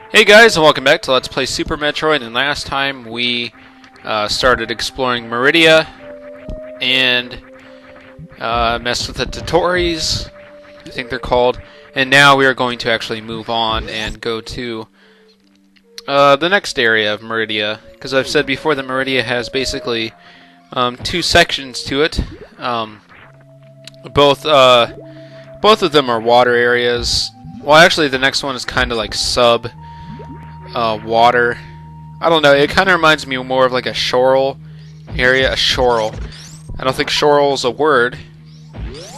Hey guys, and welcome back to Let's Play Super Metroid. And last time we started exploring Maridia and messed with the Totoris, I think they're called. And now we are going to actually move on and go to the next area of Maridia, because I've said before that Maridia has basically two sections to it. Both of them are water areas. Well, actually, the next one is kind of like sub water. I don't know. It kind of reminds me more of like a shoral area. A shoral. I don't think shoral is a word,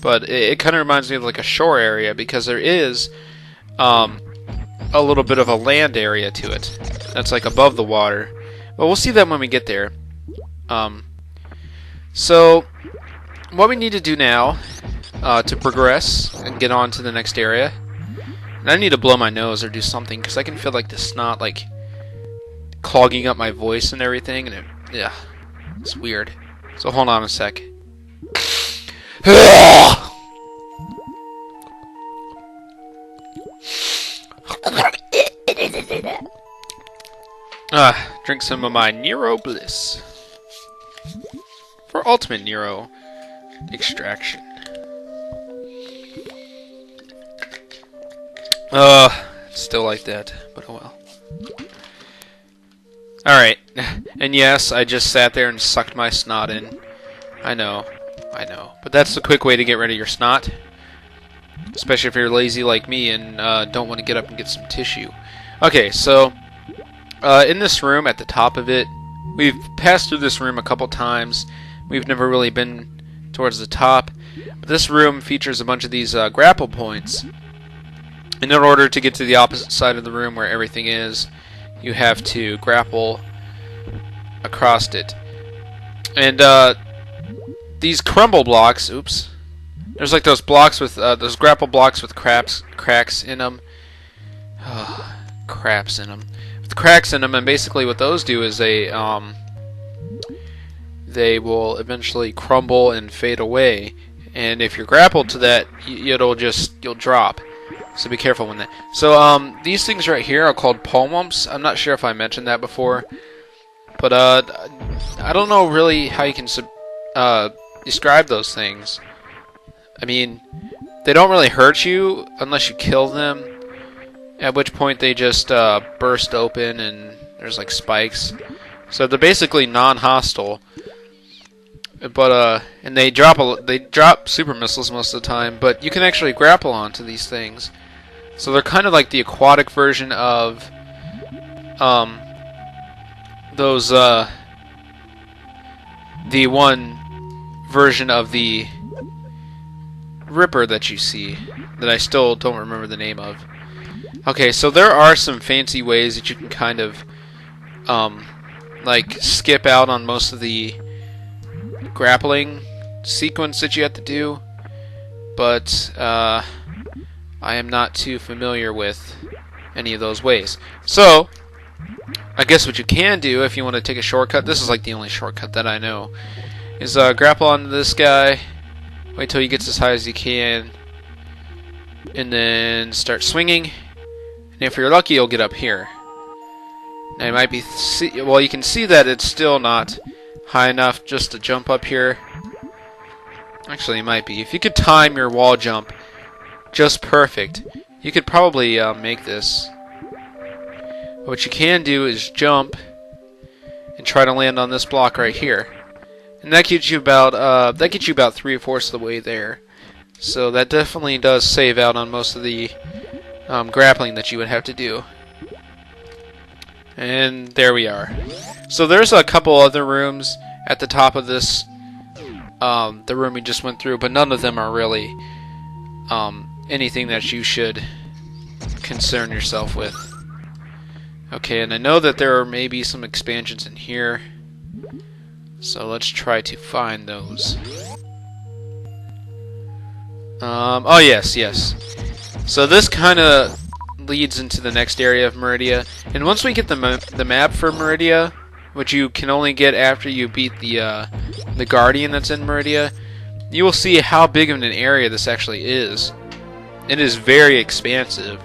but it kind of reminds me of like a shore area because there is a little bit of a land area to it. That's like above the water. But we'll see that when we get there. So what we need to do now to progress and get on to the next area. And I need to blow my nose or do something because I can feel like the snot like clogging up my voice and everything, and it's weird. So hold on a sec. Drink some of my Nero Bliss for ultimate Nero extraction. Still like that, but oh well. Alright, and yes, I just sat there and sucked my snot in. I know. But that's the quick way to get rid of your snot. Especially if you're lazy like me and don't want to get up and get some tissue. Okay, so, in this room, at the top of it, we've passed through this room a couple times. We've never really been towards the top. But this room features a bunch of these grapple points. And in order to get to the opposite side of the room where everything is, you have to grapple across it. And these crumble blocks, oops, there's like those blocks with those grapple blocks with cracks in them. Craps in them. With cracks in them, and basically what those do is they will eventually crumble and fade away. And if you're grappled to that, you'll drop. So be careful when that. So these things right here are called pomumps. I'm not sure if I mentioned that before, but I don't know really how you can describe those things. I mean, they don't really hurt you unless you kill them, at which point they just burst open and there's like spikes. So they're basically non-hostile. But and they drop super missiles most of the time, but you can actually grapple onto these things. So they're kind of like the aquatic version of those the one version of the Ripper that you see that I still don't remember the name of. Okay, so there are some fancy ways that you can kind of like skip out on most of the grappling sequence that you have to do, but I am not too familiar with any of those ways. So I guess what you can do if you want to take a shortcut, this is like the only shortcut that I know, is grapple onto this guy, wait till he gets as high as you can, and then start swinging, and if you're lucky you'll get up here. Now you might be well, you can see that it's still not high enough just to jump up here. Actually, it might be. If you could time your wall jump just perfect, you could probably make this. What you can do is jump and try to land on this block right here, and that gets you about 3/4 of the way there. So that definitely does save out on most of the grappling that you would have to do. And there we are. So there's a couple other rooms at the top of this, the room we just went through, but none of them are really anything that you should concern yourself with. Okay, and I know that there are maybe some expansions in here, so let's try to find those. Oh yes. So this kind of leads into the next area of Maridia, and once we get the map for Maridia, which you can only get after you beat the Guardian that's in Maridia, you will see how big of an area this actually is. It is very expansive.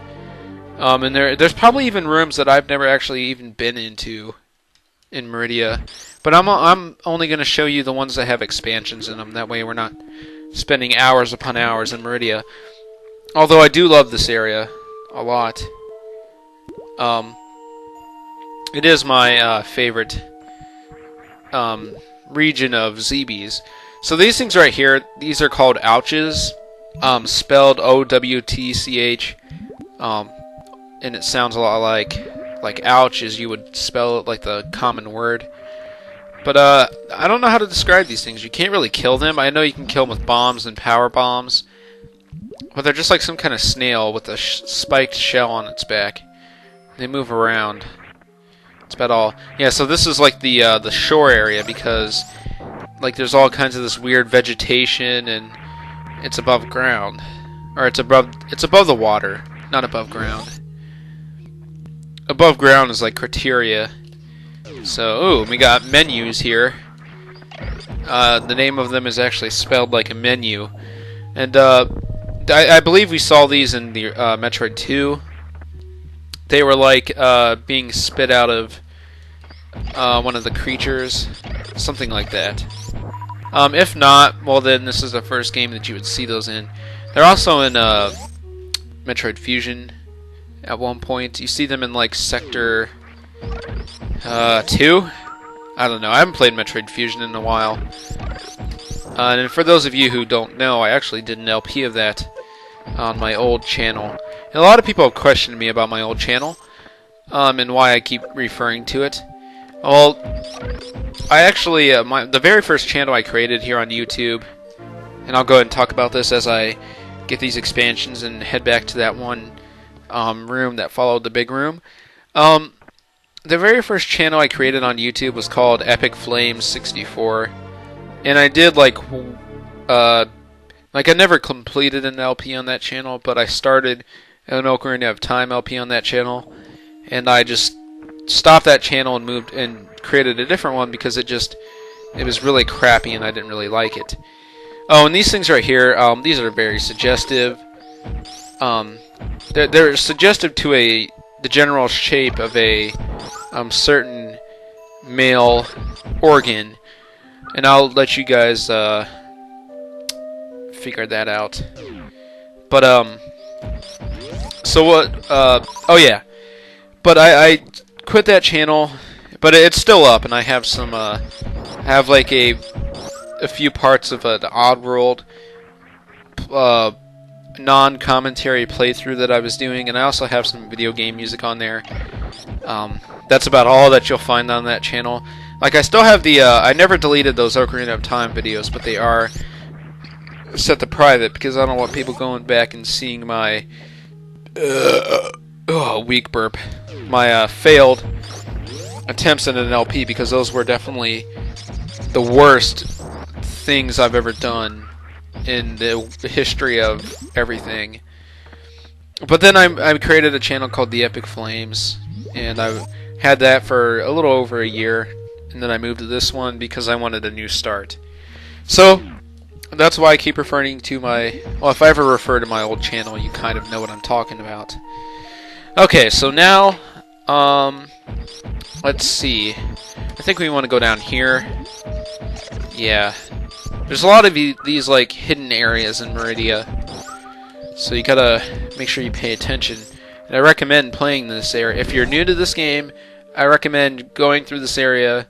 And there's probably even rooms that I've never actually even been into in Maridia. But I'm only going to show you the ones that have expansions in them. That way we're not spending hours upon hours in Maridia. Although I do love this area a lot. It is my favorite region of ZBs. So these things right here, these are called ouches, spelled O-W-T-C-H, and it sounds a lot like ouch as you would spell it like the common word. But I don't know how to describe these things. You can't really kill them. I know you can kill them with bombs and power bombs, but they're just like some kind of snail with a spiked shell on its back. They move around. That's about all. Yeah, so this is like the shore area because like there's all kinds of this weird vegetation and it's above ground, or it's above the water, not above ground. Above ground is like criteria. So, ooh, we got menus here. The name of them is actually spelled like a menu, and I believe we saw these in the Metroid 2. They were like being spit out of one of the creatures, something like that. If not, well then this is the first game that you would see those in. They're also in Metroid Fusion at one point. You see them in like Sector 2? I don't know. I haven't played Metroid Fusion in a while. And for those of you who don't know, I actually did an LP of that on my old channel. And a lot of people have questioned me about my old channel and why I keep referring to it. Well, I actually, the very first channel I created here on YouTube, and I'll go ahead and talk about this as I get these expansions and head back to that one room that followed the big room. The very first channel I created on YouTube was called Epic Flames 64, and I did like I never completed an LP on that channel, but I started an Ocarina of Time LP on that channel, and I just stopped that channel and moved and created a different one because it was really crappy and I didn't really like it. Oh, and these things right here, these are very suggestive. They're suggestive to the general shape of a certain male organ, and I'll let you guys figure that out. But so what? Oh yeah. But I quit that channel, but it's still up, and I have some have like a few parts of the Oddworld non-commentary playthrough that I was doing, and I also have some video game music on there. That's about all that you'll find on that channel. Like, I still have the I never deleted those Ocarina of Time videos, but they are set to private because I don't want people going back and seeing my weak burp, my failed attempts at an LP, because those were definitely the worst things I've ever done in the history of everything. But then I created a channel called The Epic Flames, and I had that for a little over a year, and then I moved to this one because I wanted a new start. So that's why I keep referring to my, well, if I ever refer to my old channel, you kind of know what I'm talking about. Okay, so now let's see. I think we want to go down here. Yeah. There's a lot of these like hidden areas in Maridia, so you gotta make sure you pay attention. And I recommend playing this area. If you're new to this game, I recommend going through this area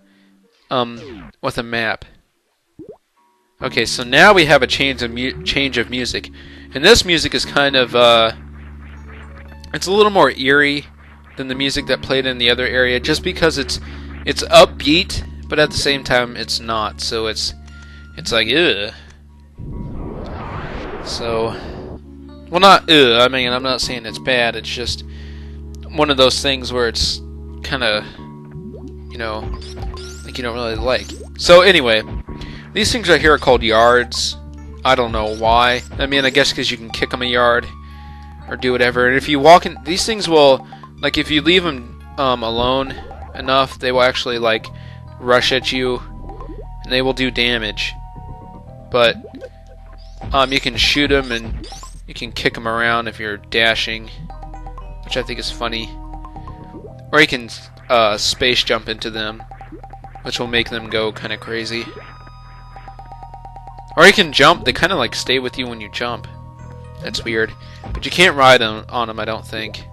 with a map. Okay, so now we have a change of music, and this music is kind of it's a little more eerie than the music that played in the other area, just because it's upbeat, but at the same time it's not. So it's like, ugh. So, well, not ugh. I mean, I'm not saying it's bad. It's just one of those things where it's kind of, you know, like you don't really like. So anyway, these things right here are called yards. I don't know why. I mean, I guess because you can kick them a yard or do whatever. And if you walk in, these things will, like, if you leave them alone enough, they will actually like rush at you, and they will do damage. But you can shoot them and you can kick them around if you're dashing which I think is funny. Or you can space jump into them, which will make them go kind of crazy. Or you can jump. They kind of like stay with you when you jump. That's weird. But you can't ride on them, I don't think.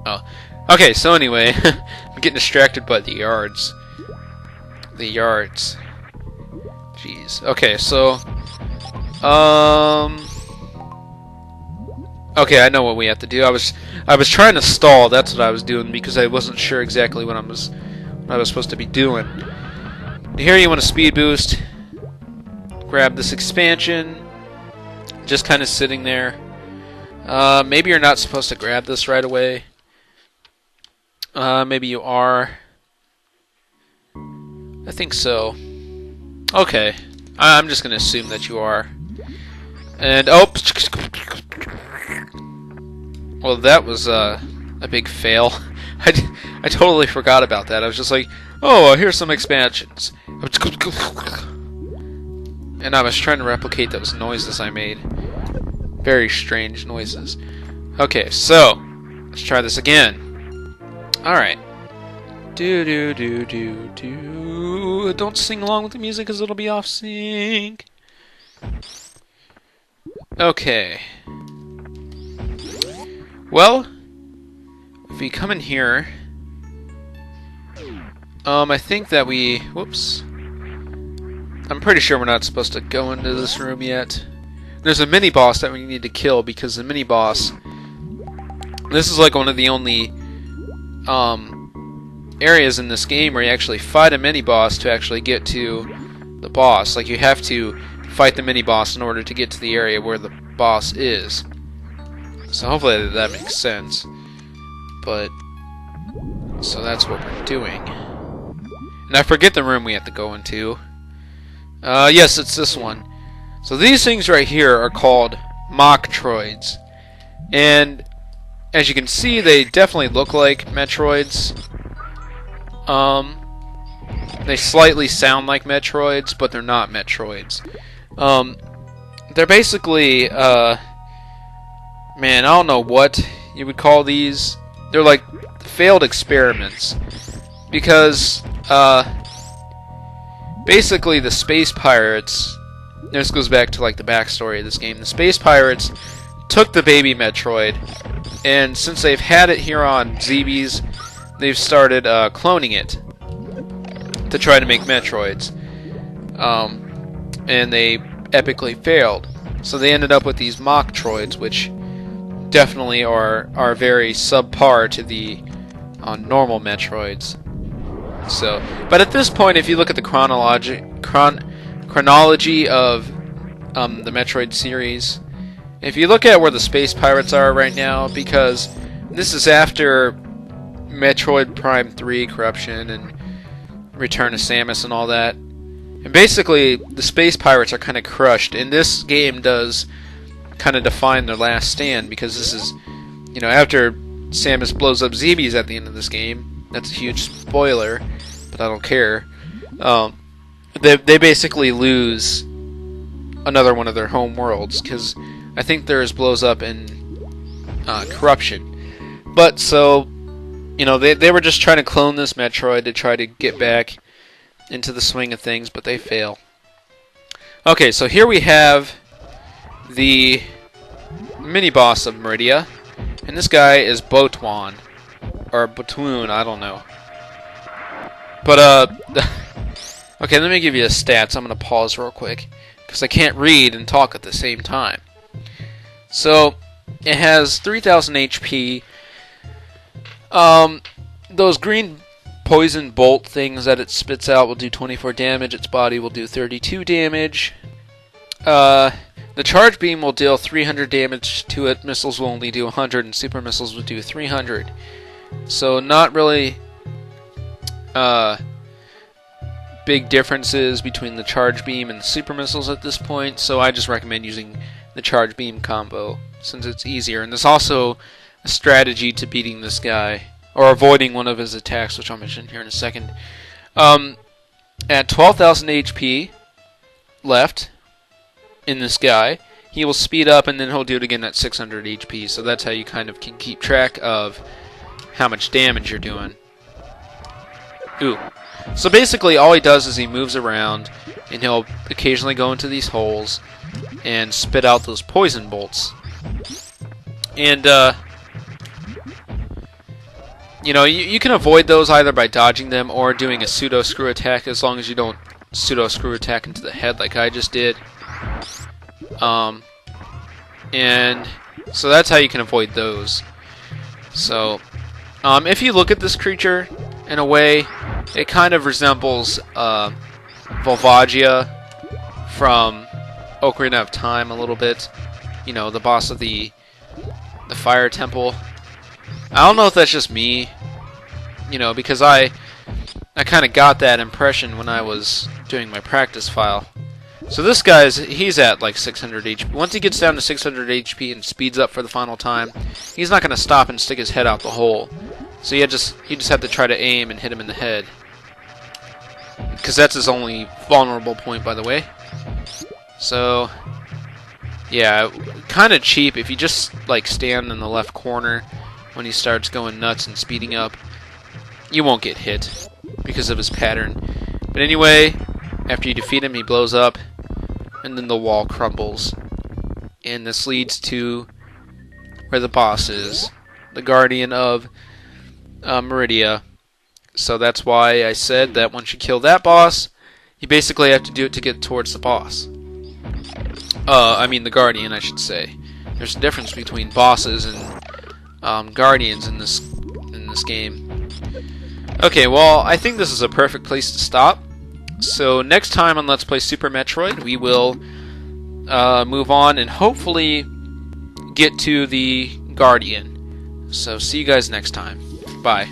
Oh. Okay, so anyway, I'm getting distracted by the yards. The yards. Jeez. Okay, so okay, I know what we have to do. I was trying to stall. That's what I was doing because I wasn't sure exactly what I was supposed to be doing. Here you want a speed boost. Grab this expansion. Just kind of sitting there. Maybe you're not supposed to grab this right away. Maybe you are. I think so. Okay. I'm just going to assume that you are. And, oh! Well, that was a big fail. I totally forgot about that. I was just like, oh, here's some expansions. And I was trying to replicate those noises I made. Very strange noises. Okay, so let's try this again. Alright. Do. Don't sing along with the music because it'll be off sync. Okay. Well, if we come in here, I think that we... Whoops. I'm pretty sure we're not supposed to go into this room yet. There's a mini-boss that we need to kill because the mini-boss... This is like one of the only areas in this game where you actually fight a mini-boss to actually get to the boss. Like, you have to fight the mini-boss in order to get to the area where the boss is. So hopefully that makes sense. But, so that's what we're doing. And I forget the room we have to go into. Yes, it's this one. So these things right here are called Metroids. And as you can see, they definitely look like Metroids. They slightly sound like Metroids, but they're not Metroids. They're basically, man, I don't know what you would call these. They're like failed experiments. Because, basically the space pirates, this goes back to like the backstory of this game, the space pirates took the baby Metroid, and since they've had it here on ZBs, they've started cloning it to try to make Metroids. And they epically failed. So they ended up with these Metroids, which definitely are very subpar to the normal Metroids. So, but at this point, if you look at the chronology of the Metroid series, if you look at where the space pirates are right now, because this is after Metroid Prime 3 Corruption and Return of Samus and all that, and basically the space pirates are kind of crushed, and this game does kind of define their last stand, because this is, you know, after Samus blows up ZBs at the end of this game. That's a huge spoiler, but I don't care. They basically lose another one of their home worlds, because I think theirs blows up in Corruption. But so, you know, they were just trying to clone this Metroid to try to get back into the swing of things, but they fail. Okay, so here we have the mini-boss of Maridia, and this guy is Botwoon, or Botwoon, I don't know. But, okay, let me give you the stats. I'm going to pause real quick, because I can't read and talk at the same time. So, it has 3,000 HP. Those green poison bolt things that it spits out will do 24 damage. Its body will do 32 damage. The charge beam will deal 300 damage to it. Missiles will only do 100, and super missiles will do 300. So not really big differences between the charge beam and the super missiles at this point. So I just recommend using the charge beam combo since it's easier. And there's also a strategy to beating this guy, or avoiding one of his attacks, which I'll mention here in a second. At 12,000 HP left in this guy, he will speed up, and then he'll do it again at 600 HP. So that's how you kind of can keep track of how much damage you're doing. Ooh. So basically all he does is he moves around, and he'll occasionally go into these holes and spit out those poison bolts. And, you know, you can avoid those either by dodging them or doing a pseudo screw attack, as long as you don't pseudo screw attack into the head like I just did. And so that's how you can avoid those. So, if you look at this creature, in a way, it kind of resembles Volvagia from Ocarina of Time a little bit. You know, the boss of the Fire Temple. I don't know if that's just me, you know, because I kind of got that impression when I was doing my practice file. So this guy's, he's at like 600 HP. Once he gets down to 600 HP and speeds up for the final time, he's not going to stop and stick his head out the hole. So you just have to try to aim and hit him in the head. Because that's his only vulnerable point, by the way. So, yeah, kind of cheap if you just like stand in the left corner when he starts going nuts and speeding up. You won't get hit because of his pattern. But anyway, after you defeat him, he blows up, and then the wall crumbles. And this leads to where the boss is, the guardian of Maridia. So that's why I said that once you kill that boss, you basically have to do it to get towards the boss. I mean the guardian, I should say. There's a difference between bosses and guardians in this game. Okay, well, I think this is a perfect place to stop. So next time on Let's Play Super Metroid, we will move on and hopefully get to the Guardian. So see you guys next time. Bye.